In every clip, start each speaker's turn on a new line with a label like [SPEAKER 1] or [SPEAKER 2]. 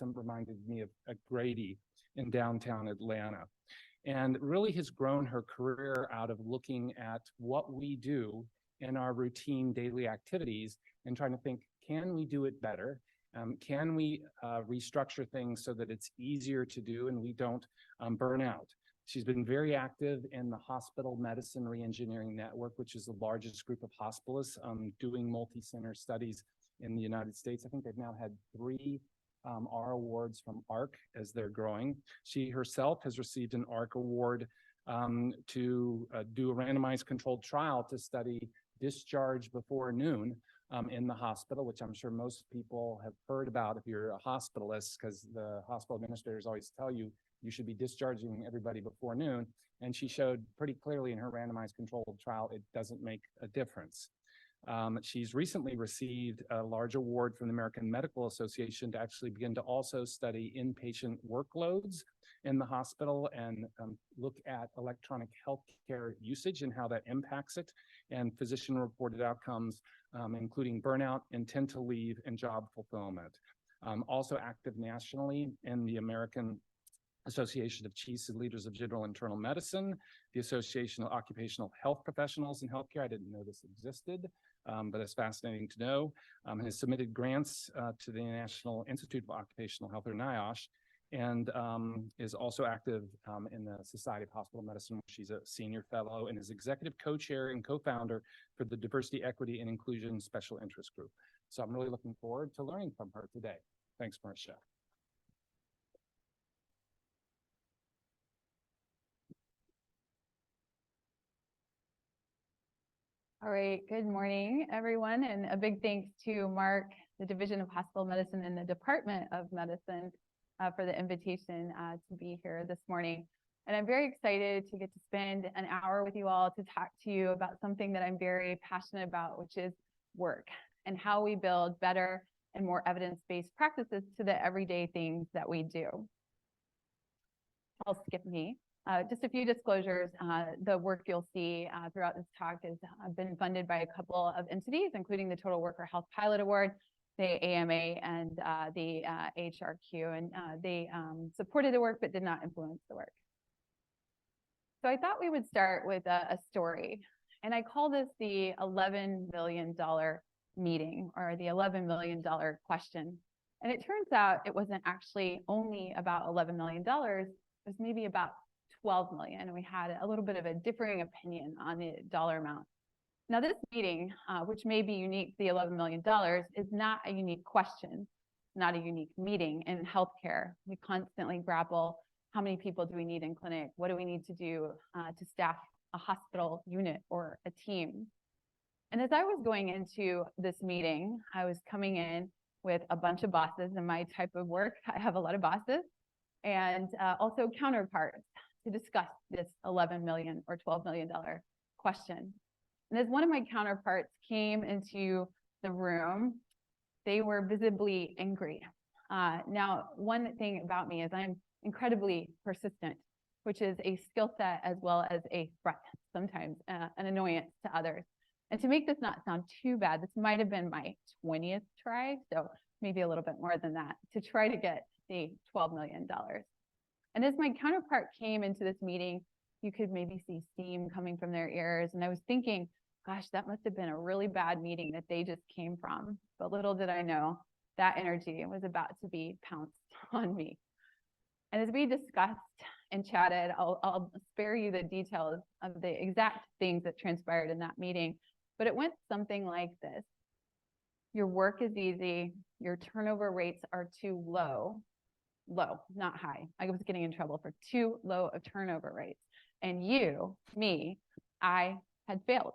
[SPEAKER 1] reminded me of Grady in downtown Atlanta, and really has grown her career out of looking at what we do in our routine daily activities and trying to think, can we do it better? Can we restructure things so that it's easier to do and we don't burn out? She's been very active in the Hospital Medicine Reengineering Network, which is the largest group of hospitalists doing multi-center studies in the United States. I think they've now had 3 R awards from ARC as they're growing. She herself has received an ARC award to do a randomized controlled trial to study discharge before noon in the hospital, which I'm sure most people have heard about if you're a hospitalist, because the hospital administrators always tell you you should be discharging everybody before noon. And she showed pretty clearly in her randomized controlled trial, it doesn't make a difference. She's recently received a large award from the American Medical Association to actually begin to also study inpatient workloads in the hospital and look at electronic healthcare usage and how that impacts it, and physician-reported outcomes, including burnout, intent to leave, and job fulfillment. Also active nationally in the American Association of Chiefs and Leaders of General Internal Medicine, the Association of Occupational Health Professionals in Healthcare. I didn't know this existed, but it's fascinating to know. Has submitted grants to the National Institute of Occupational Health, or NIOSH, and is also active in the Society of Hospital Medicine. She's a senior fellow and is executive co-chair and co-founder for the Diversity, Equity, and Inclusion Special Interest Group. So I'm really looking forward to learning from her today. Thanks, Marisha.
[SPEAKER 2] All right, good morning, everyone, and a big thanks to Mark, the Division of Hospital Medicine and the Department of Medicine for the invitation to be here this morning. And I'm very excited to get to spend an hour with you all to talk to you about something that I'm very passionate about, which is work and how we build better and more evidence-based practices to the everyday things that we do. I'll skip me. Just a few disclosures. The work you'll see throughout this talk has been funded by a couple of entities, including the Total Worker Health Pilot Award, the AMA, and the HRQ, and they supported the work but did not influence the work. So I thought we would start with a story, and I call this the $11 million meeting, or the $11 million question. And it turns out it wasn't actually only about $11 million. It was maybe about 12 million, and we had a little bit of a differing opinion on the dollar amount. Now, this meeting, which may be unique to the $11 million, is not a unique question, not a unique meeting in healthcare. We constantly grapple, how many people do we need in clinic? What do we need to do to staff a hospital unit or a team? And as I was going into this meeting, I was coming in with a bunch of bosses in my type of work. I have a lot of bosses, and also counterparts to discuss this $11 million or $12 million question. And as one of my counterparts came into the room, they were visibly angry. Now, one thing about me is I'm incredibly persistent, which is a skill set as well as a threat, sometimes an annoyance to others. And to make this not sound too bad, this might have been my 20th try, so maybe a little bit more than that, to try to get the $12 million. And as my counterpart came into this meeting, you could maybe see steam coming from their ears. And I was thinking, gosh, that must have been a really bad meeting that they just came from. But little did I know that energy was about to be pounced on me. And as we discussed and chatted, I'll spare you the details of the exact things that transpired in that meeting. But it went something like this. Your work is easy. Your turnover rates are too low. Low, not high. I was getting in trouble for too low of turnover rates. And you, me, I had failed.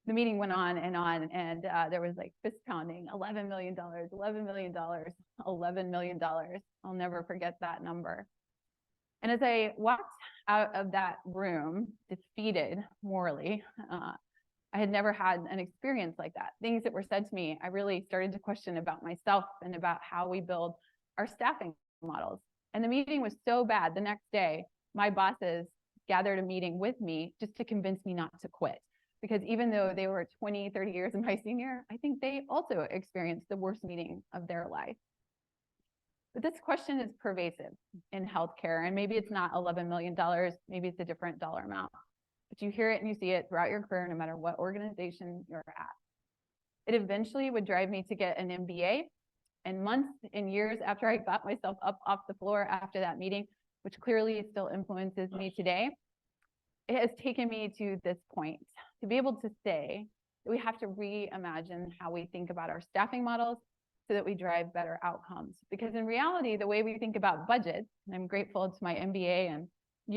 [SPEAKER 2] The meeting went on, and there was like fist pounding, $11 million, $11 million, $11 million. I'll never forget that number. And as I walked out of that room, defeated morally, I had never had an experience like that. Things that were said to me, I really started to question about myself and about how we build our staffing models. And the meeting was so bad, the next day, my bosses gathered a meeting with me just to convince me not to quit. Because even though they were 20, 30 years my senior, I think they also experienced the worst meeting of their life. But this question is pervasive in healthcare, and maybe it's not $11 million, maybe it's a different dollar amount. But you hear it and you see it throughout your career, no matter what organization you're at. It eventually would drive me to get an MBA, and months and years after I got myself up off the floor after that meeting, which clearly still influences me today, it has taken me to this point, to be able to say that we have to reimagine how we think about our staffing models so that we drive better outcomes. Because in reality, the way we think about budgets, and I'm grateful to my MBA and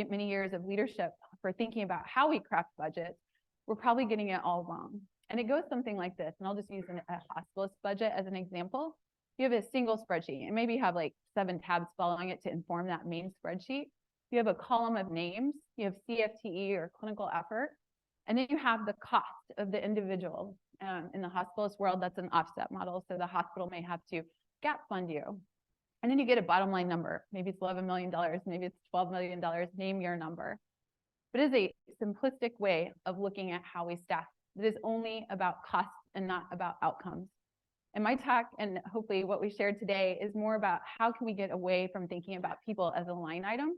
[SPEAKER 2] many years of leadership for thinking about how we craft budgets, we're probably getting it all wrong. And it goes something like this, and I'll just use a hospitalist budget as an example. You have a single spreadsheet, and maybe you have like 7 tabs following it to inform that main spreadsheet. You have a column of names, you have CFTE or clinical effort, and then you have the cost of the individual. In the hospitalist world, that's an offset model, so the hospital may have to gap fund you. And then you get a bottom line number. Maybe it's $11 million, maybe it's $12 million, name your number. But it is a simplistic way of looking at how we staff. It is only about cost and not about outcomes. And my talk, and hopefully what we shared today, is more about how can we get away from thinking about people as a line item.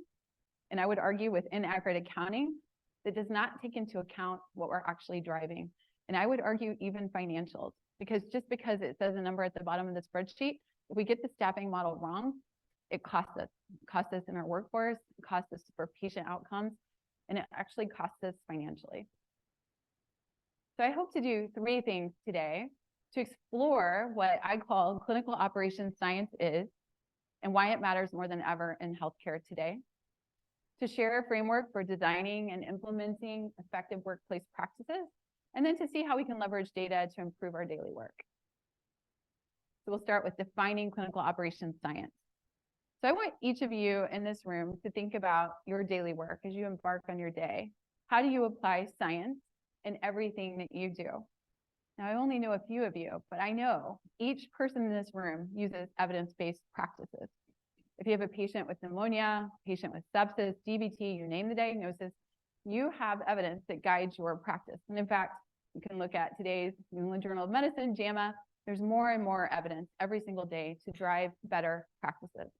[SPEAKER 2] And I would argue with inaccurate accounting that does not take into account what we're actually driving. And I would argue even financials, because just because it says a number at the bottom of the spreadsheet, if we get the staffing model wrong, it costs us. It costs us in our workforce, it costs us for patient outcomes, and it actually costs us financially. So I hope to do 3 things today to explore what I call clinical operations science is and why it matters more than ever in healthcare today, to share a framework for designing and implementing effective workplace practices, and then to see how we can leverage data to improve our daily work. So we'll start with defining clinical operations science. So I want each of you in this room to think about your daily work as you embark on your day. How do you apply science in everything that you do? Now, I only know a few of you, but I know each person in this room uses evidence-based practices. If you have a patient with pneumonia, patient with sepsis, DVT, you name the diagnosis, you have evidence that guides your practice. And in fact, you can look at today's New England Journal of Medicine, JAMA, there's more and more evidence every single day to drive better practices.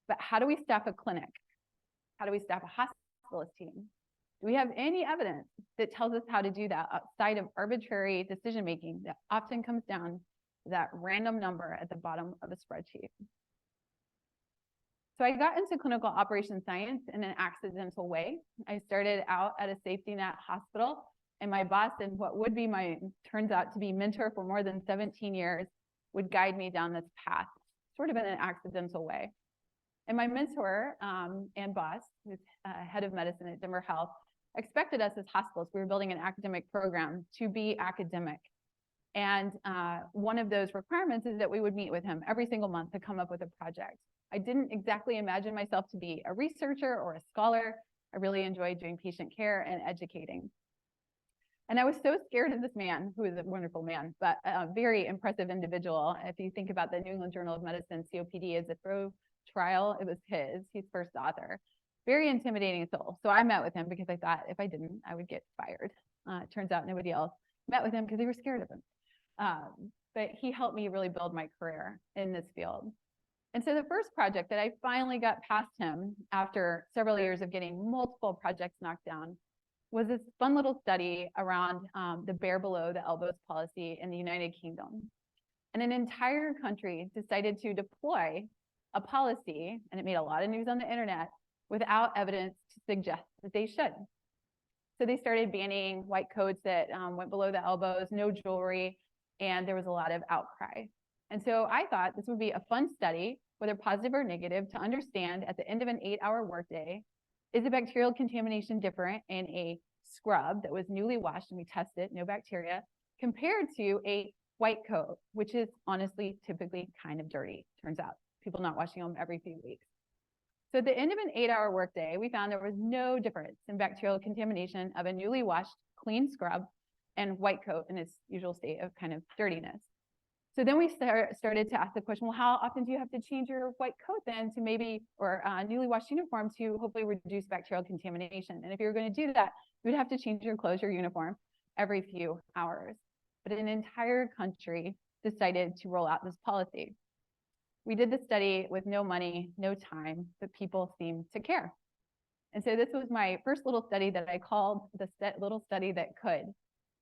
[SPEAKER 2] But how do we staff a clinic? How do we staff a hospitalist team? Do we have any evidence that tells us how to do that outside of arbitrary decision-making that often comes down to that random number at the bottom of a spreadsheet? So I got into clinical operations science in an accidental way. I started out at a safety net hospital, and my boss, and what would be my, turns out to be mentor for more than 17 years, would guide me down this path, sort of in an accidental way. And my mentor and boss, who's head of medicine at Denver Health, expected us as hospitals, we were building an academic program, to be academic. And one of those requirements is that we would meet with him every single month to come up with a project. I didn't exactly imagine myself to be a researcher or a scholar. I really enjoyed doing patient care and educating. And I was so scared of this man, who is a wonderful man, but a very impressive individual. If you think about the New England Journal of Medicine, COPD is a throw trial, it was he's first author. Very intimidating soul. So I met with him because I thought if I didn't, I would get fired. It turns out nobody else met with him because they were scared of him. But he helped me really build my career in this field. And so the first project that I finally got past him after several years of getting multiple projects knocked down was this fun little study around the bare below the elbows policy in the United Kingdom. And an entire country decided to deploy a policy, and it made a lot of news on the internet, without evidence to suggest that they should. So they started banning white coats that went below the elbows, no jewelry, and there was a lot of outcry. And so I thought this would be a fun study, whether positive or negative, to understand at the end of an 8-hour workday, is the bacterial contamination different in a scrub that was newly washed and we tested, no bacteria, compared to a white coat, which is honestly typically kind of dirty, turns out, people not washing them every few weeks. So at the end of an 8-hour workday, we found there was no difference in bacterial contamination of a newly washed, clean scrub and white coat in its usual state of kind of dirtiness. So then we started to ask the question, well, how often do you have to change your white coat then to maybe, or newly washed uniform to hopefully reduce bacterial contamination? And if you're going to do that, you would have to change your clothes, your uniform, every few hours. But an entire country decided to roll out this policy. We did the study with no money, no time, but people seemed to care. And so this was my first little study that I called the little study that could,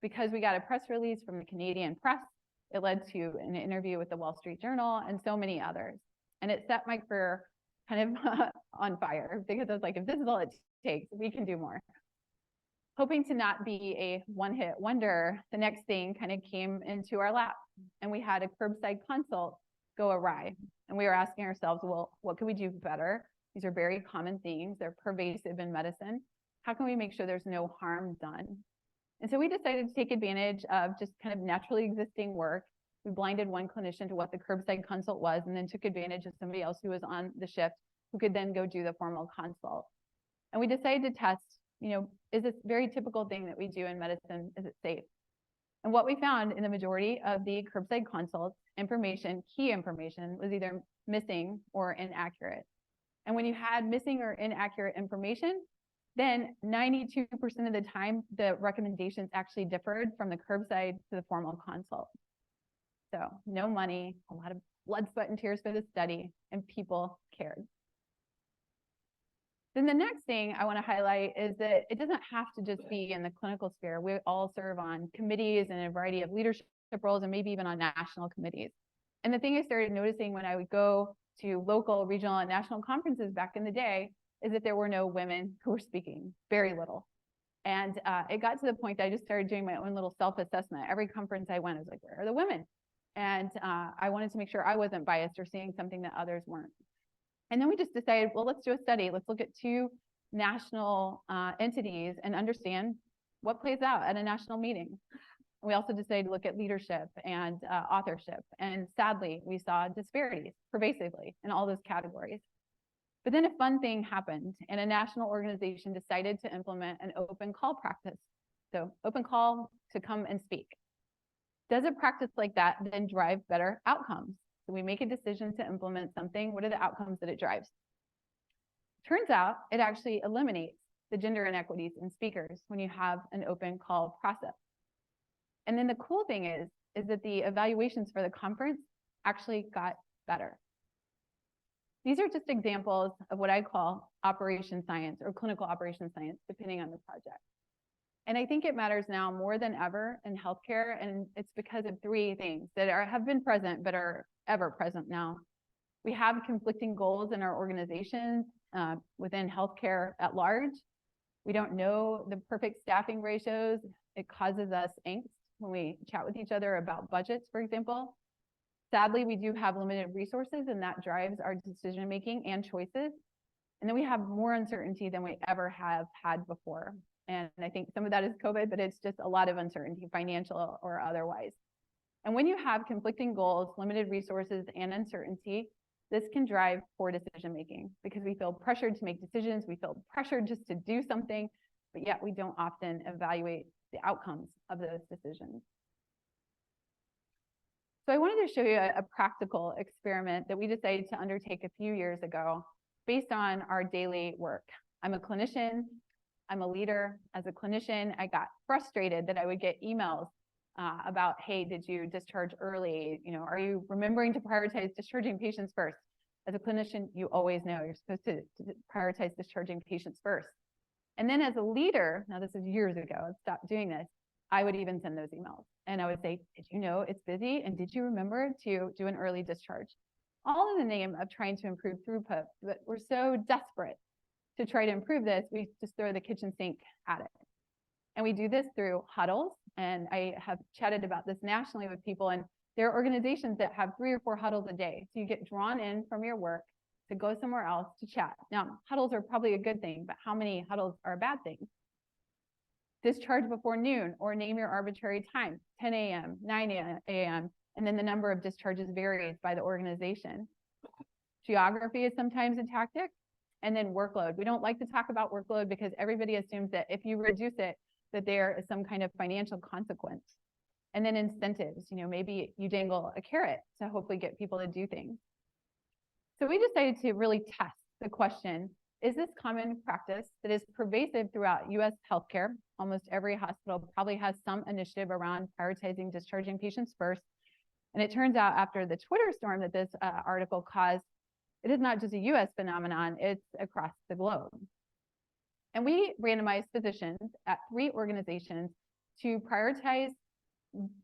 [SPEAKER 2] because we got a press release from the Canadian press. It led to an interview with the Wall Street Journal and so many others. And it set my career kind of on fire, because I was like, if this is all it takes, we can do more. Hoping to not be a one-hit wonder, the next thing kind of came into our lap, and we had a curbside consult go awry. And we were asking ourselves, well, what can we do better? These are very common themes. They're pervasive in medicine. How can we make sure there's no harm done? And so we decided to take advantage of just kind of naturally existing work. We blinded one clinician to what the curbside consult was, and then took advantage of somebody else who was on the shift who could then go do the formal consult. And we decided to test, is this very typical thing that we do in medicine, is it safe? And what we found in the majority of the curbside consults, key information was either missing or inaccurate. And when you had missing or inaccurate information, then 92% of the time, the recommendations actually differed from the curbside to the formal consult. So no money, a lot of blood, sweat, and tears for the study, and people cared. Then the next thing I want to highlight is that it doesn't have to just be in the clinical sphere. We all serve on committees and a variety of leadership roles, and maybe even on national committees. And the thing I started noticing when I would go to local, regional, and national conferences back in the day is that there were no women who were speaking, very little. And it got to the point that I just started doing my own little self-assessment. Every conference I went, I was like, where are the women? And I wanted to make sure I wasn't biased or seeing something that others weren't. And then we just decided, well, let's do a study. Let's look at 2 national entities and understand what plays out at a national meeting. We also decided to look at leadership and authorship. And sadly, we saw disparities pervasively in all those categories. But then a fun thing happened, and a national organization decided to implement an open call practice. So open call to come and speak. Does a practice like that then drive better outcomes? So we make a decision to implement something. What are the outcomes that it drives? Turns out it actually eliminates the gender inequities in speakers when you have an open call process. And then the cool thing is that the evaluations for the conference actually got better. These are just examples of what I call operation science or clinical operation science, depending on the project. And I think it matters now more than ever in healthcare, and it's because of 3 things that have been present but are ever present now. We have conflicting goals in our organizations within healthcare at large. We don't know the perfect staffing ratios. It causes us angst when we chat with each other about budgets, for example. Sadly, we do have limited resources, and that drives our decision-making and choices. And then we have more uncertainty than we ever have had before. And I think some of that is COVID, but it's just a lot of uncertainty, financial or otherwise. And when you have conflicting goals, limited resources, and uncertainty, this can drive poor decision-making, because we feel pressured to make decisions. We feel pressured just to do something, but yet we don't often evaluate the outcomes of those decisions. So I wanted to show you a practical experiment that we decided to undertake a few years ago based on our daily work. I'm a clinician. I'm a leader. As a clinician, I got frustrated that I would get emails about, hey, did you discharge early? Are you remembering to prioritize discharging patients first? As a clinician, you always know you're supposed to prioritize discharging patients first. And then as a leader, now this is years ago, I stopped doing this, I would even send those emails. And I would say, did you know it's busy? And did you remember to do an early discharge? All in the name of trying to improve throughput. But we're so desperate to try to improve this, we just throw the kitchen sink at it. And we do this through huddles. And I have chatted about this nationally with people, and there are organizations that have 3 or 4 huddles a day. So you get drawn in from your work to go somewhere else to chat. Now, huddles are probably a good thing, but how many huddles are a bad thing? Discharge before noon, or name your arbitrary time, 10 a.m., 9 a.m., and then the number of discharges varies by the organization. Geography is sometimes a tactic, and then workload. We don't like to talk about workload because everybody assumes that if you reduce it, that there is some kind of financial consequence. And then incentives, maybe you dangle a carrot to hopefully get people to do things. So we decided to really test the question, is this common practice that is pervasive throughout US healthcare? Almost every hospital probably has some initiative around prioritizing discharging patients first. And it turns out after the Twitter storm that this article caused, it is not just a US phenomenon, it's across the globe. And we randomized physicians at 3 organizations to prioritize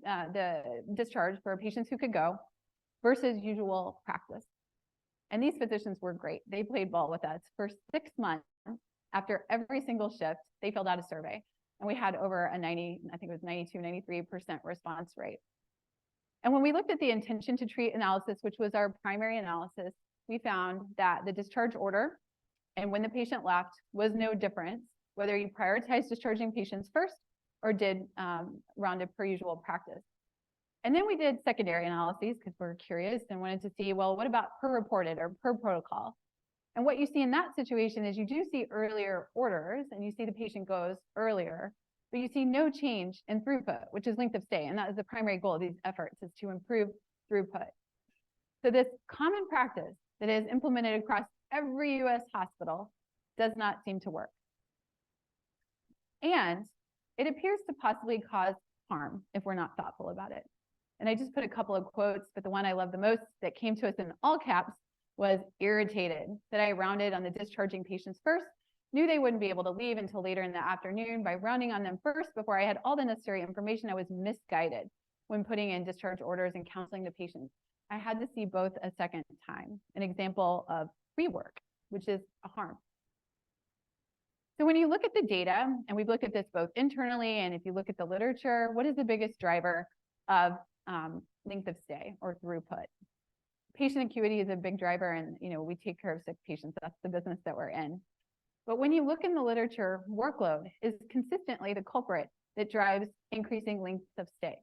[SPEAKER 2] the discharge for patients who could go versus usual practice. And these physicians were great. They played ball with us. For 6 months, after every single shift, they filled out a survey. And we had over a 90, I think it was 92, 93% response rate. And when we looked at the intention to treat analysis, which was our primary analysis, we found that the discharge order and when the patient left was no difference, whether you prioritize discharging patients first or did rounded per usual practice. And then we did secondary analyses because we're curious and wanted to see, well, what about per reported or per protocol? And what you see in that situation is you do see earlier orders and you see the patient goes earlier, but you see no change in throughput, which is length of stay. And that is the primary goal of these efforts, is to improve throughput. So this common practice that is implemented across every US hospital does not seem to work. And it appears to possibly cause harm if we're not thoughtful about it. And I just put a couple of quotes, but the one I love the most that came to us in all caps was irritated that I rounded on the discharging patients first, knew they wouldn't be able to leave until later in the afternoon. By rounding on them first before I had all the necessary information, I was misguided when putting in discharge orders and counseling the patients. I had to see both a second time, an example of rework, which is a harm. So when you look at the data, and we've looked at this both internally and if you look at the literature, what is the biggest driver of length of stay or throughput? Patient acuity is a big driver, and we take care of sick patients. That's the business that we're in. But when you look in the literature, workload is consistently the culprit that drives increasing lengths of stay.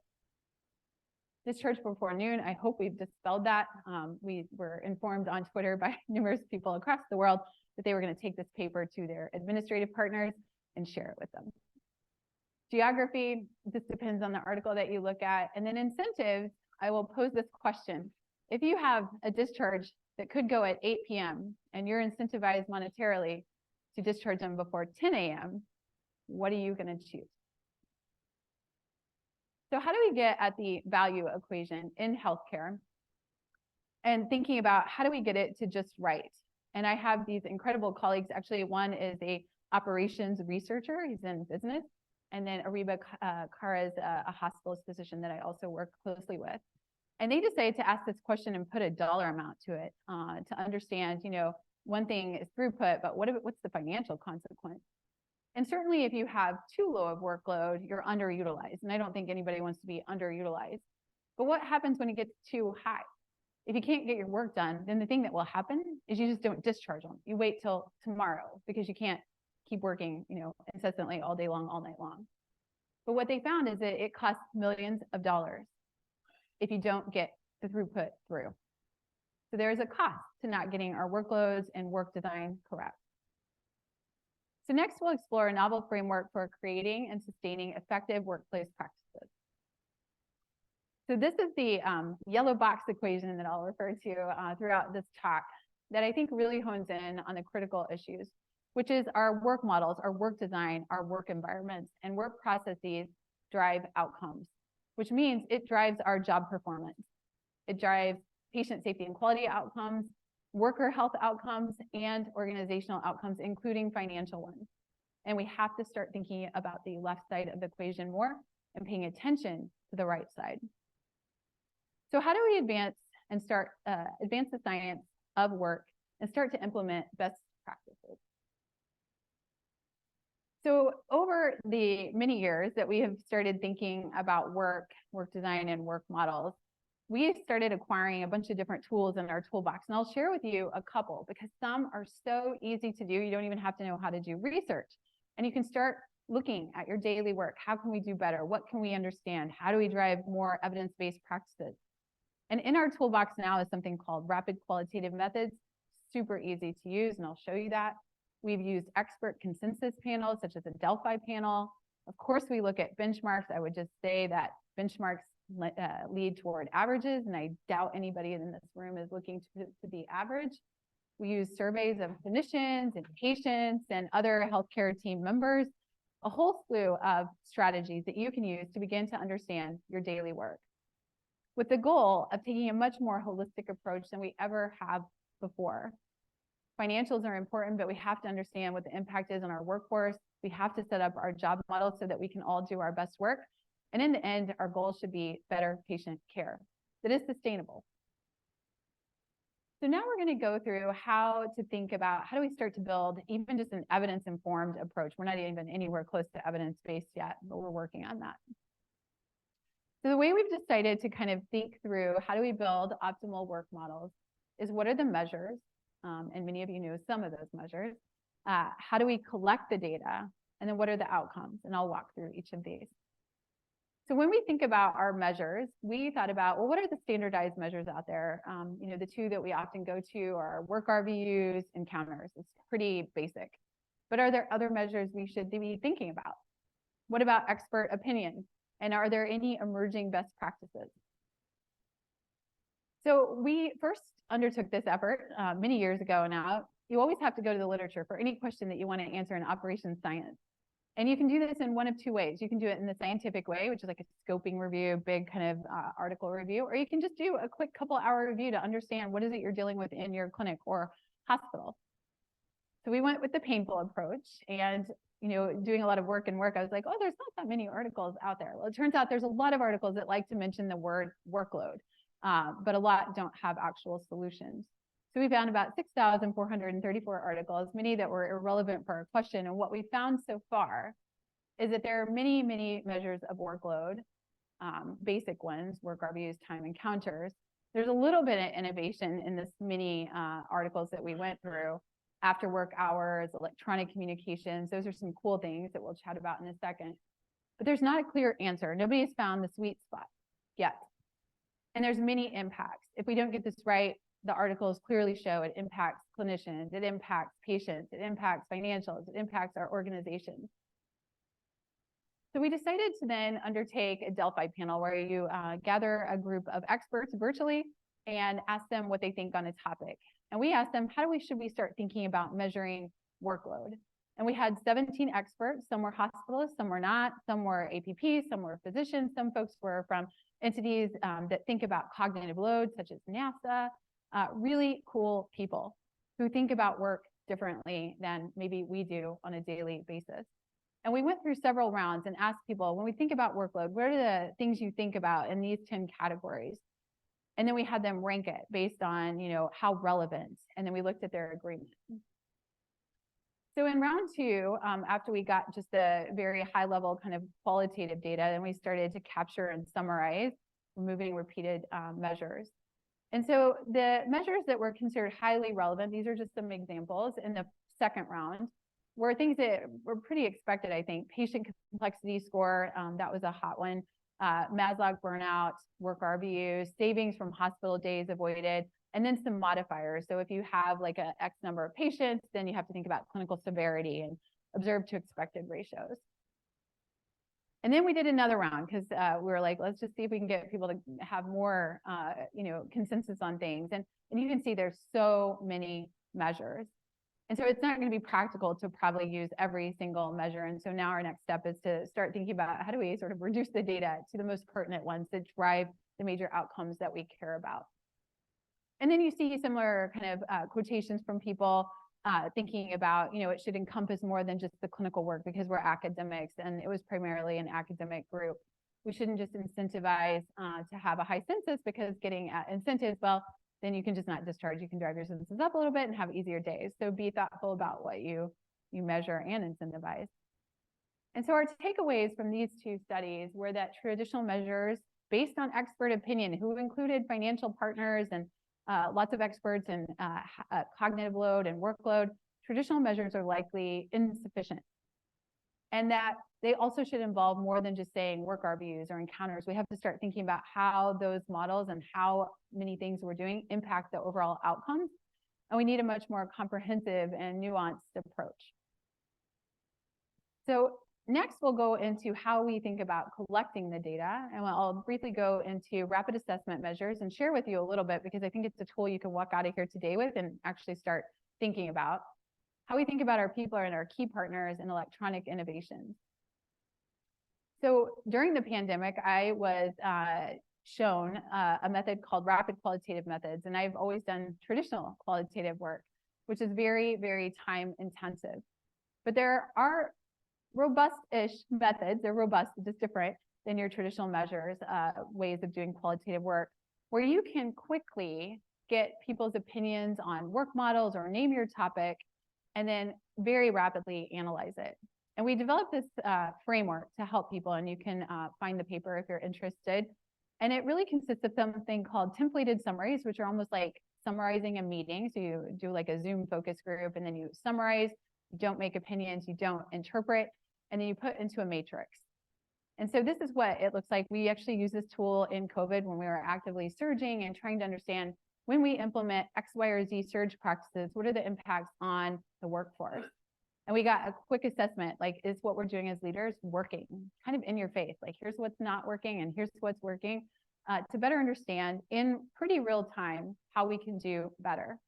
[SPEAKER 2] Discharge before noon, I hope we've dispelled that. We were informed on Twitter by numerous people across the world that they were going to take this paper to their administrative partners and share it with them. Geography, this depends on the article that you look at. And then incentives, I will pose this question. If you have a discharge that could go at 8 p.m. and you're incentivized monetarily to discharge them before 10 a.m., what are you going to choose? So how do we get at the value equation in healthcare and thinking about how do we get it to just right? And I have these incredible colleagues. Actually, one is a operations researcher. He's in business. And then Ariba Kara is a hospitalist physician that I also work closely with. And they decided to ask this question and put a dollar amount to it to understand, one thing is throughput, but what's the financial consequence? And certainly if you have too low of workload, you're underutilized. And I don't think anybody wants to be underutilized. But what happens when it gets too high? If you can't get your work done, then the thing that will happen is you just don't discharge them. You wait till tomorrow because you can't keep working, incessantly all day long, all night long. But what they found is that it costs millions of dollars if you don't get the throughput through. So there is a cost to not getting our workloads and work design correct. So next, we'll explore a novel framework for creating and sustaining effective workplace practices. So this is the yellow box equation that I'll refer to throughout this talk that I think really hones in on the critical issues, which is our work models, our work design, our work environments, and work processes drive outcomes, which means it drives our job performance. It drives patient safety and quality outcomes, worker health outcomes, and organizational outcomes, including financial ones. And we have to start thinking about the left side of the equation more and paying attention to the right side. So how do we advance the science of work and start to implement best practices? So over the many years that we have started thinking about work design, and work models, we started acquiring a bunch of different tools in our toolbox. And I'll share with you a couple because some are so easy to do. You don't even have to know how to do research. And you can start looking at your daily work. How can we do better? What can we understand? How do we drive more evidence-based practices? And in our toolbox now is something called rapid qualitative methods, super easy to use, and I'll show you that. We've used expert consensus panels, such as a Delphi panel. Of course, we look at benchmarks. I would just say that benchmarks lead toward averages, and I doubt anybody in this room is looking to be average. We use surveys of clinicians and patients and other healthcare team members, a whole slew of strategies that you can use to begin to understand your daily work. with the goal of taking a much more holistic approach than we ever have before. Financials are important, but we have to understand what the impact is on our workforce. We have to set up our job model so that we can all do our best work. And in the end, our goal should be better patient care that is sustainable. So now we're going to go through how to think about how do we start to build even just an evidence-informed approach. We're not even anywhere close to evidence-based yet, but we're working on that. So the way we've decided to kind of think through how do we build optimal work models is what are the measures, and many of you know some of those measures. How do we collect the data? And then what are the outcomes? And I'll walk through each of these. So when we think about our measures, we thought about, well, what are the standardized measures out there? You know, the two that we often go to are work RVUs and counters. It's pretty basic. But are there other measures we should be thinking about? What about expert opinion? And are there any emerging best practices? So we first undertook this effort many years ago now. You always have to go to the literature for any question that you want to answer in operations science. And you can do this in one of two ways. You can do it in the scientific way, which is like a scoping review, big kind of article review, or you can just do a quick couple-hour review to understand what is it you're dealing with in your clinic or hospital. So we went with the painful approach, and you know, doing a lot of work, I was like, oh, there's not that many articles out there. Well, it turns out there's a lot of articles that like to mention the word workload, but a lot don't have actual solutions. So we found about 6,434 articles, many that were irrelevant for our question. And what we found so far is that there are many, many measures of workload, basic ones, work RVUs, time encounters. There's a little bit of innovation in this many articles that we went through. After work hours, electronic communications, those are some cool things that we'll chat about in a second. But there's not a clear answer. Nobody has found the sweet spot yet. And there's many impacts. If we don't get this right, the articles clearly show it impacts clinicians, it impacts patients, it impacts financials, it impacts our organizations. So we decided to then undertake a Delphi panel where you gather a group of experts virtually and ask them what they think on a topic. And we asked them, should we start thinking about measuring workload? And we had 17 experts. Some were hospitalists, some were not, some were APPs, some were physicians, some folks were from entities that think about cognitive load, such as NASA. Really cool people who think about work differently than maybe we do on a daily basis. And we went through several rounds and asked people, when we think about workload, what are the things you think about in these 10 categories? And then we had them rank it based on, you know, how relevant. And then we looked at their agreement. So in round two, after we got just the very high level kind of qualitative data, then we started to capture and summarize, removing repeated measures. And so the measures that were considered highly relevant, these are just some examples in the second round, were things that were pretty expected, I think. Patient complexity score, that was a hot one. Maslach burnout, work RVUs, savings from hospital days avoided, and then some modifiers. So if you have like a X number of patients, then you have to think about clinical severity and observed to expected ratios. And then we did another round because we were like, let's just see if we can get people to have more, you know, consensus on things. And you can see there's so many measures. And so it's not going to be practical to probably use every single measure. And so now our next step is to start thinking about how do we sort of reduce the data to the most pertinent ones that drive the major outcomes that we care about. And then you see similar kind of quotations from people thinking about, you know, it should encompass more than just the clinical work because we're academics and it was primarily an academic group. We shouldn't just incentivize to have a high census because getting incentives, well, then you can just not discharge. You can drive your census up a little bit and have easier days. So be thoughtful about what you measure and incentivize. And so our takeaways from these two studies were that traditional measures based on expert opinion, who included financial partners and lots of experts in cognitive load and workload, traditional measures are likely insufficient. And that they also should involve more than just saying work RVUs or encounters. We have to start thinking about how those models and how many things we're doing impact the overall outcomes. And we need a much more comprehensive and nuanced approach. So next, we'll go into how we think about collecting the data. And I'll briefly go into rapid assessment measures and share with you a little bit because I think it's a tool you can walk out of here today with and actually start thinking about. How we think about our people and our key partners in electronic innovations. So during the pandemic, I was shown a method called rapid qualitative methods. And I've always done traditional qualitative work, which is very, very time intensive. But there are robust-ish methods. They're robust, just different than your traditional measures, ways of doing qualitative work, where you can quickly get people's opinions on work models or name your topic, and then very rapidly analyze it. And we developed this framework to help people, and you can find the paper if you're interested. And it really consists of something called templated summaries, which are almost like summarizing a meeting. So you do like a Zoom focus group, and then you summarize, you don't make opinions, you don't interpret, and then you put into a matrix. And so this is what it looks like. We actually use this tool in COVID when we were actively surging and trying to understand, when we implement X, Y, or Z surge practices, what are the impacts on the workforce? And we got a quick assessment, like, is what we're doing as leaders working? Kind of in your face, like, here's what's not working and here's what's working, to better understand in pretty real time how we can do better.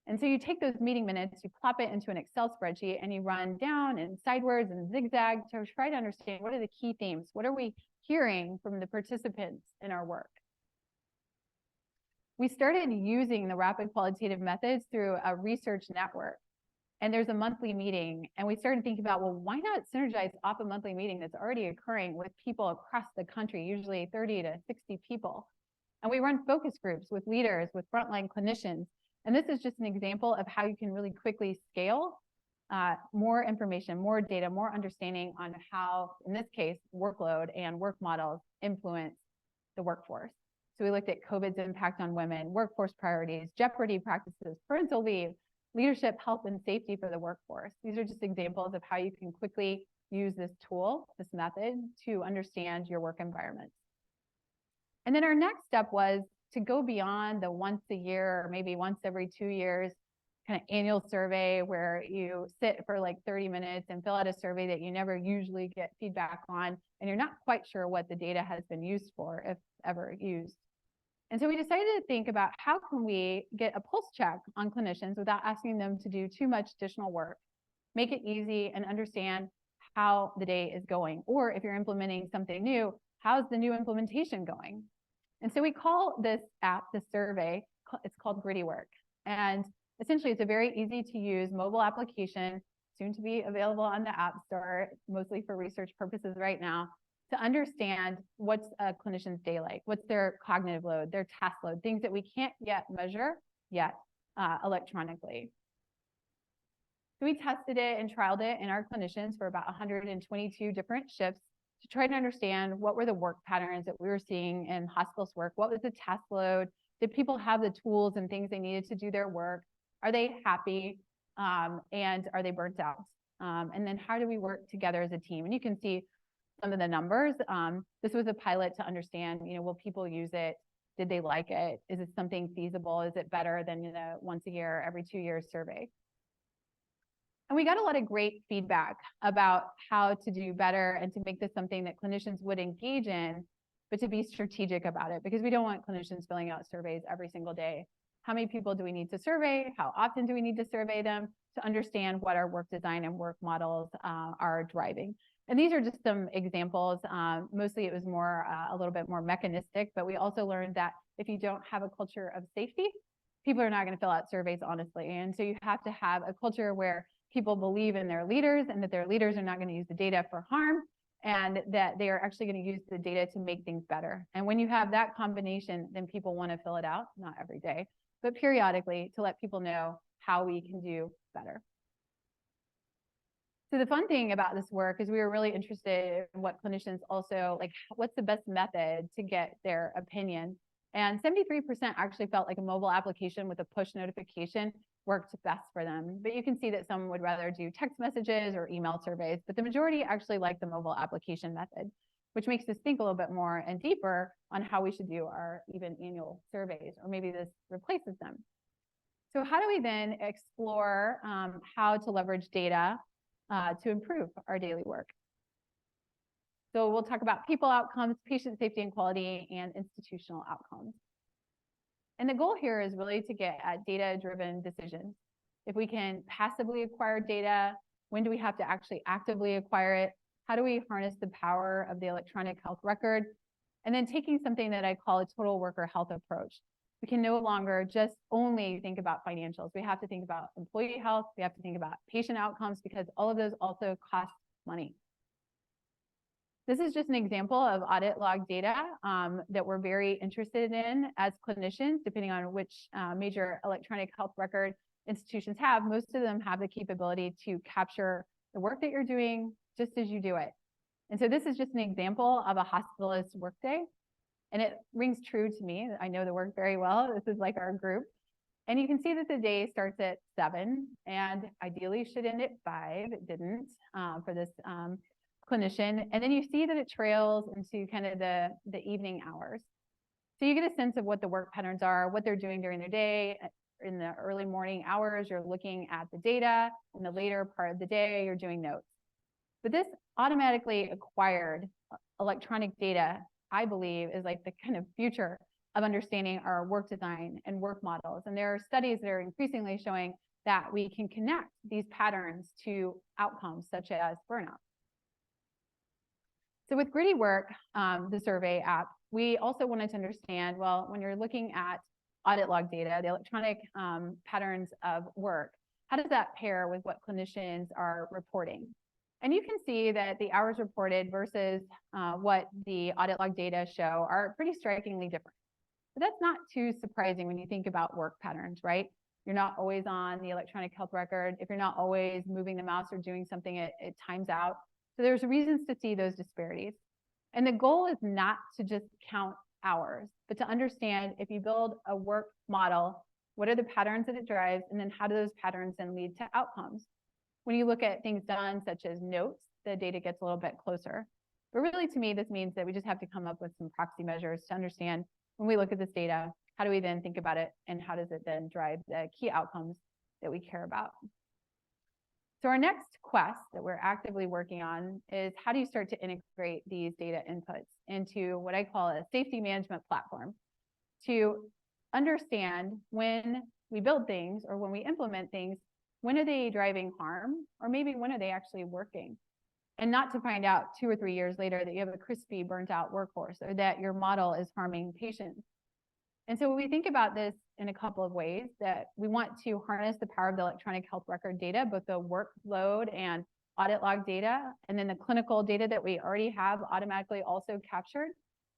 [SPEAKER 2] And so you take those meeting minutes, you plop it into an Excel spreadsheet, and you run down and sideways and zigzag to try to understand, what are the key themes? What are we hearing from the participants in our work? We started using the rapid qualitative methods through a research network. And there's a monthly meeting, and we started thinking about, well, why not synergize off a monthly meeting that's already occurring with people across the country, usually 30 to 60 people. And we run focus groups with leaders, with frontline clinicians. And this is just an example of how you can really quickly scale more information, more data, more understanding on how, in this case, workload and work models influence the workforce. So we looked at COVID's impact on women, workforce priorities, jeopardy practices, parental leave, leadership, health, and safety for the workforce. These are just examples of how you can quickly use this tool, this method, to understand your work environment. And then our next step was to go beyond the once a year or maybe once every 2 years kind of annual survey where you sit for like 30 minutes and fill out a survey that you never usually get feedback on, and you're not quite sure what the data has been used for, if ever used. And so we decided to think about, how can we get a pulse check on clinicians without asking them to do too much additional work, make it easy, and understand how the day is going. Or if you're implementing something new, how's the new implementation going? And so we call this app, the survey, it's called Gritty Work. And essentially, it's a very easy to use mobile application, soon to be available on the App Store, mostly for research purposes right now, to understand what's a clinician's day like, what's their cognitive load, their task load, things that we can't yet measure electronically. So we tested it and trialed it in our clinicians for about 122 different shifts to try to understand what were the work patterns that we were seeing in hospice work, what was the task load, did people have the tools and things they needed to do their work, are they happy, and are they burnt out? And then how do we work together as a team? And you can see some of the numbers. This was a pilot to understand, will people use it? Did they like it? Is it something feasible? Is it better than the once a year, every 2 years survey? And we got a lot of great feedback about how to do better and to make this something that clinicians would engage in, but to be strategic about it, because we don't want clinicians filling out surveys every single day. How many people do we need to survey? How often do we need to survey them to understand what our work design and work models are driving? And these are just some examples. Mostly it was more a little bit more mechanistic, but we also learned that if you don't have a culture of safety, people are not going to fill out surveys honestly. And so you have to have a culture where people believe in their leaders and that their leaders are not going to use the data for harm, and that they are actually going to use the data to make things better. And when you have that combination, then people want to fill it out, not every day, but periodically, to let people know how we can do better. So the fun thing about this work is we were really interested in what clinicians also, like, what's the best method to get their opinion? And 73% actually felt like a mobile application with a push notification worked best for them. But you can see that some would rather do text messages or email surveys, but the majority actually like the mobile application method, which makes us think a little bit more and deeper on how we should do our even annual surveys, or maybe this replaces them. So how do we then explore how to leverage data to improve our daily work? So we'll talk about people outcomes, patient safety and quality, and institutional outcomes. And the goal here is really to get at data-driven decisions. If we can passively acquire data, when do we have to actually actively acquire it? How do we harness the power of the electronic health record? And then taking something that I call a total worker health approach. We can no longer just only think about financials. We have to think about employee health. We have to think about patient outcomes, because all of those also cost money. This is just an example of audit log data that we're very interested in as clinicians, depending on which major electronic health record institutions have. Most of them have the capability to capture the work that you're doing just as you do it. And so this is just an example of a hospitalist workday. And it rings true to me. I know the work very well. This is like our group. And you can see that the day starts at 7 and ideally should end at 5. It didn't for this clinician. And then you see that it trails into kind of the evening hours. So you get a sense of what the work patterns are, what they're doing during their day. In the early morning hours, you're looking at the data. In the later part of the day, you're doing notes. But this automatically acquired electronic data, I believe, is like the kind of future of understanding our work design and work models. And there are studies that are increasingly showing that we can connect these patterns to outcomes such as burnout. So with Gritty Work, the survey app, we also wanted to understand, well, when you're looking at audit log data, the electronic patterns of work, how does that pair with what clinicians are reporting? And you can see that the hours reported versus what the audit log data show are pretty strikingly different. But that's not too surprising when you think about work patterns, right? You're not always on the electronic health record. If you're not always moving the mouse or doing something, it times out. So there's reasons to see those disparities. And the goal is not to just count hours, but to understand, if you build a work model, what are the patterns that it drives? And then how do those patterns then lead to outcomes? When you look at things done, such as notes, the data gets a little bit closer. But really, to me, this means that we just have to come up with some proxy measures to understand, when we look at this data, how do we then think about it, and how does it then drive the key outcomes that we care about? So our next quest that we're actively working on is, how do you start to integrate these data inputs into what I call a safety management platform, to understand when we build things or when we implement things, when are they driving harm, or maybe when are they actually working? And not to find out 2 or 3 years later that you have a crispy, burnt out workforce, or that your model is harming patients. And so we think about this in a couple of ways, that we want to harness the power of the electronic health record data, both the workload and audit log data, and then the clinical data that we already have automatically also captured,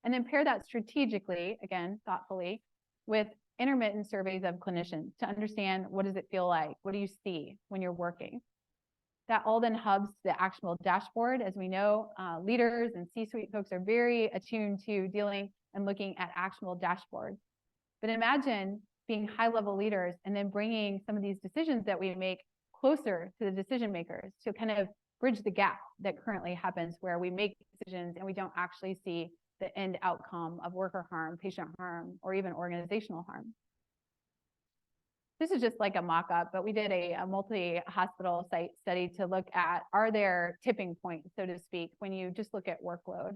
[SPEAKER 2] and then pair that strategically, again, thoughtfully, with intermittent surveys of clinicians to understand, what does it feel like? What do you see when you're working? That all then hubs the actionable dashboard. As we know, leaders and C-suite folks are very attuned to dealing and looking at actionable dashboards. But imagine being high-level leaders and then bringing some of these decisions that we make closer to the decision makers, to kind of bridge the gap that currently happens, where we make decisions and we don't actually see the end outcome of worker harm, patient harm, or even organizational harm. This is just like a mock-up, but we did a multi-hospital site study to look at, are there tipping points, so to speak, when you just look at workload.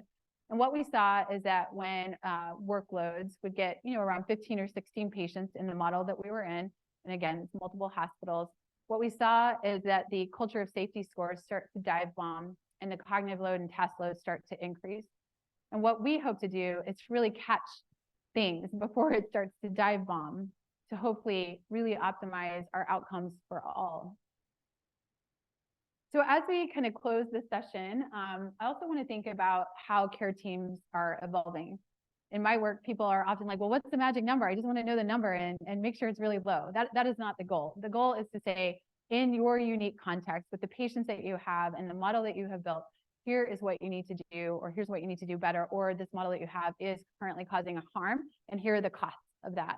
[SPEAKER 2] And what we saw is that when workloads would get, around 15 or 16 patients in the model that we were in, and again, it's multiple hospitals, what we saw is that the culture of safety scores start to dive bomb, and the cognitive load and task load start to increase. And what we hope to do is really catch things before it starts to dive bomb, to hopefully really optimize our outcomes for all. So as we kind of close this session, I also want to think about how care teams are evolving. In my work, people are often like, well, what's the magic number? I just want to know the number and make sure it's really low. That is not the goal. The goal is to say, in your unique context, with the patients that you have and the model that you have built, here is what you need to do, or here's what you need to do better, or this model that you have is currently causing a harm, and here are the costs of that.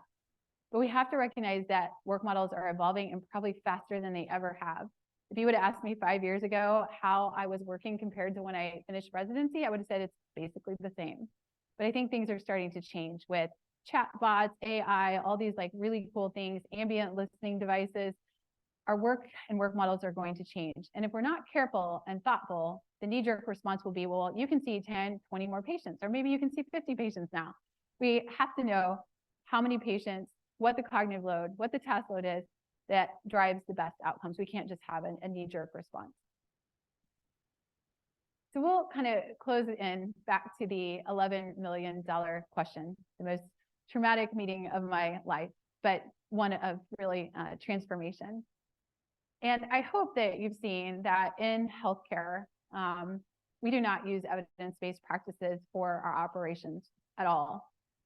[SPEAKER 2] But we have to recognize that work models are evolving, and probably faster than they ever have. If you would have asked me 5 years ago how I was working compared to when I finished residency, I would have said it's basically the same. But I think things are starting to change with chatbots, AI, all these like really cool things, ambient listening devices. Our work and work models are going to change. And if we're not careful and thoughtful, the knee-jerk response will be, well, you can see 10, 20 more patients, or maybe you can see 50 patients now. We have to know how many patients, what the cognitive load, what the task load is that drives the best outcomes. We can't just have a knee-jerk response. So we'll kind of close it in back to the $11 million question, the most traumatic meeting of my life, but one of really transformation. And I hope that you've seen that in healthcare, we do not use evidence-based practices for our operations at all.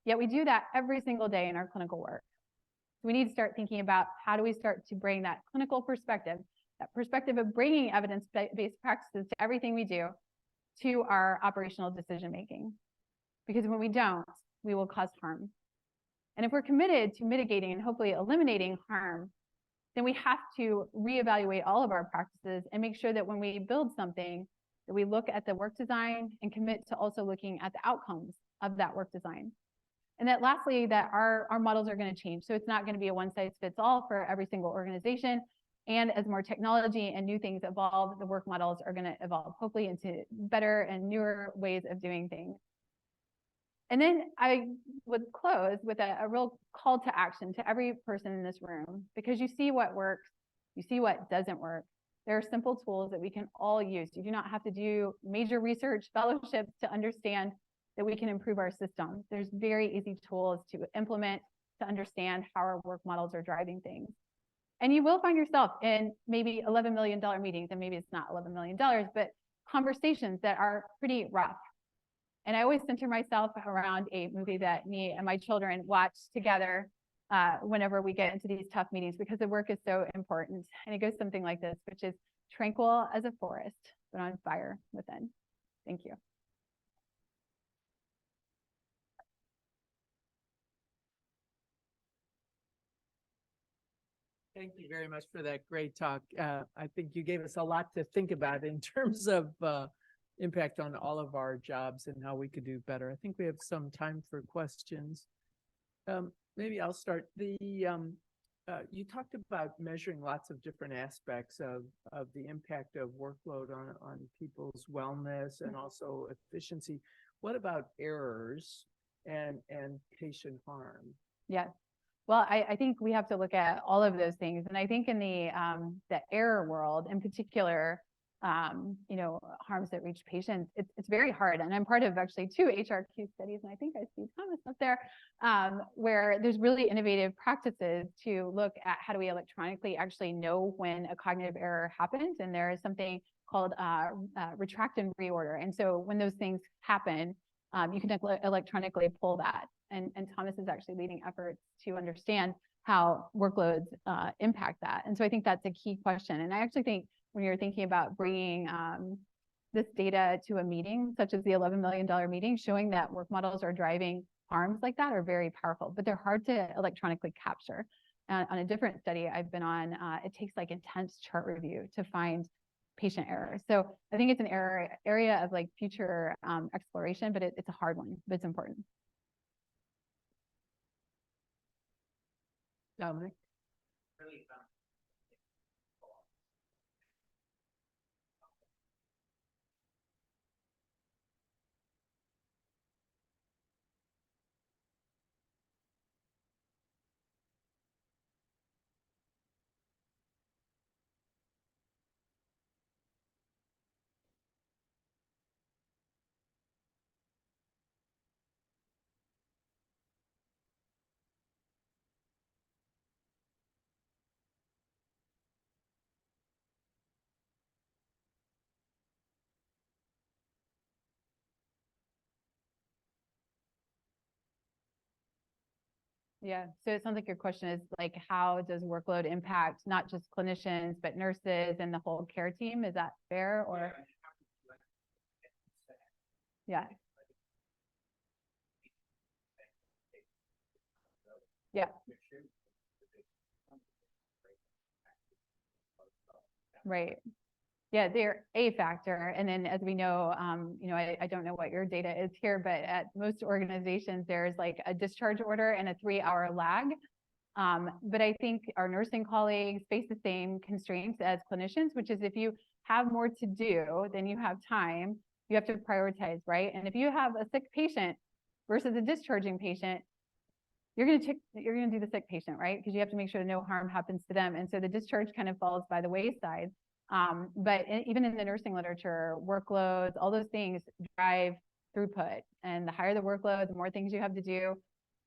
[SPEAKER 2] Yet we do that every single day in our clinical work. So we need to start thinking about how do we start to bring that clinical perspective, that perspective of bringing evidence-based practices to everything we do, to our operational decision-making. Because when we don't, we will cause harm. And if we're committed to mitigating and hopefully eliminating harm, then we have to reevaluate all of our practices and make sure that when we build something, that we look at the work design and commit to also looking at the outcomes of that work design. And that lastly, that our models are going to change. So it's not going to be a one-size-fits-all for every single organization. And as more technology and new things evolve, the work models are going to evolve, hopefully into better and newer ways of doing things. And then I would close with a real call to action to every person in this room, because you see what works, you see what doesn't work. There are simple tools that we can all use. You do not have to do major research fellowships to understand that we can improve our systems. There's very easy tools to implement to understand how our work models are driving things. And you will find yourself in maybe $11 million meetings, and maybe it's not $11 million, but conversations that are pretty rough. And I always center myself around a movie that me and my children watch together whenever we get into these tough meetings, because the work is so important. And it goes something like this, which is tranquil as a forest, but on fire within. Thank you.
[SPEAKER 3] Thank you very much for that great talk. I think you gave us a lot to think about in terms of impact on all of our jobs and how we could do better. I think we have some time for questions. Maybe I'll start. You talked about measuring lots of different aspects of the impact of workload on people's wellness and also efficiency. What about errors and patient harm?
[SPEAKER 2] Yeah. Well, I think we have to look at all of those things. And I think in the error world in particular, harms that reach patients, it's very hard. And I'm part of actually 2 HRQ studies, and I think I see Thomas up there, where there's really innovative practices to look at how do we electronically actually know when a cognitive error happens. And there is something called retract and reorder. And so when those things happen, you can electronically pull that. And Thomas is actually leading efforts to understand how workloads impact that. And so I think that's a key question. And I actually think when you're thinking about bringing this data to a meeting, such as the $11 million meeting, showing that work models are driving harms like that are very powerful, but they're hard to electronically capture. On a different study I've been on, it takes like intense chart review to find patient errors. So I think it's an area of like future exploration, but it's a hard one, but it's important.
[SPEAKER 3] Dominic?
[SPEAKER 2] Yeah, so it sounds like your question is like, how does workload impact not just clinicians, but nurses and the whole care team? Is that fair? Or yeah. Yeah. Right. Yeah, they're a factor. And then as we know, I don't know what your data is here, but at most organizations, there's like a discharge order and a 3-hour lag. But I think our nursing colleagues face the same constraints as clinicians, which is if you have more to do than you have time, you have to prioritize, right? And if you have a sick patient versus a discharging patient, you're going to do the sick patient, right? Because you have to make sure no harm happens to them. And so the discharge kind of falls by the wayside. But even in the nursing literature, workloads, all those things drive throughput. And the higher the workload, the more things you have to do,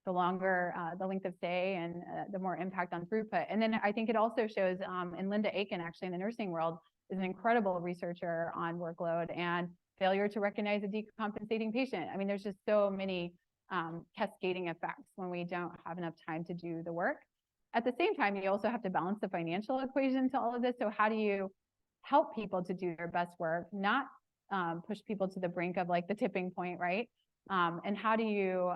[SPEAKER 2] the longer the length of stay and the more impact on throughput. And then I think it also shows, and Linda Aiken, actually in the nursing world, is an incredible researcher on workload and failure to recognize a decompensating patient. I mean, there's just so many cascading effects when we don't have enough time to do the work. At the same time, you also have to balance the financial equation to all of this. So how do you help people to do their best work, not push people to the brink of like the tipping point, right? And how do you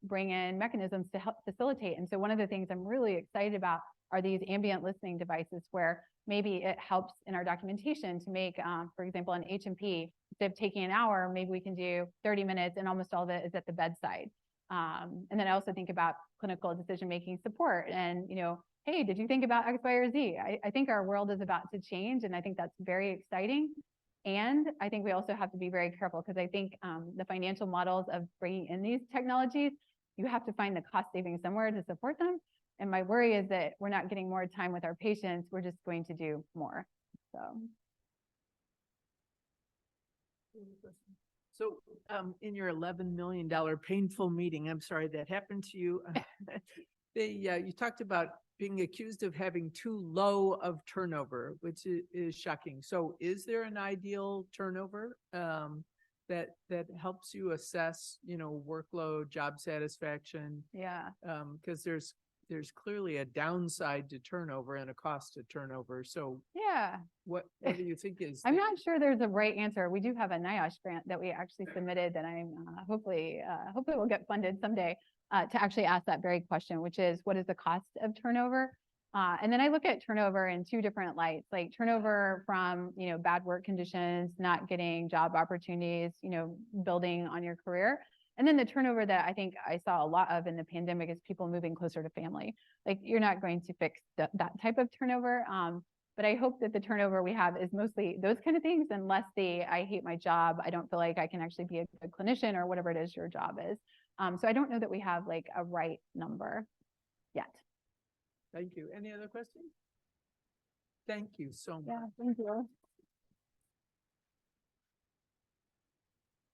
[SPEAKER 2] bring in mechanisms to help facilitate? And so one of the things I'm really excited about are these ambient listening devices where maybe it helps in our documentation to make, for example, an H&P, instead of taking an hour, maybe we can do 30 minutes and almost all of it is at the bedside. And then I also think about clinical decision-making support and, you know, hey, did you think about X, Y, or Z? I think our world is about to change, and I think that's very exciting. And I think we also have to be very careful because I think the financial models of bringing in these technologies, you have to find the cost savings somewhere to support them. And my worry is that we're not getting more time with our patients. We're just going to do more.
[SPEAKER 3] So in your $11 million painful meeting, I'm sorry that happened to you. You talked about being accused of having too low of turnover, which is shocking. So is there an ideal turnover that helps you assess, you know, workload, job satisfaction?
[SPEAKER 2] Yeah.
[SPEAKER 3] Because there's clearly a downside to turnover and a cost to turnover. So
[SPEAKER 2] yeah,
[SPEAKER 3] what do you think is?
[SPEAKER 2] I'm not sure there's a right answer. We do have a NIOSH grant that we actually submitted that I'm hopefully will get funded someday to actually ask that very question, which is what is the cost of turnover? And then I look at turnover in two different lights, like turnover from, you know, bad work conditions, not getting job opportunities, you know, building on your career. And then the turnover that I think I saw a lot of in the pandemic is people moving closer to family. Like you're not going to fix that type of turnover. But I hope that the turnover we have is mostly those kind of things and less the, I hate my job. I don't feel like I can actually be a good clinician or whatever it is your job is. So I don't know that we have like a right number yet.
[SPEAKER 3] Thank you. Any other questions? Thank you so much.
[SPEAKER 2] Yeah, thank you.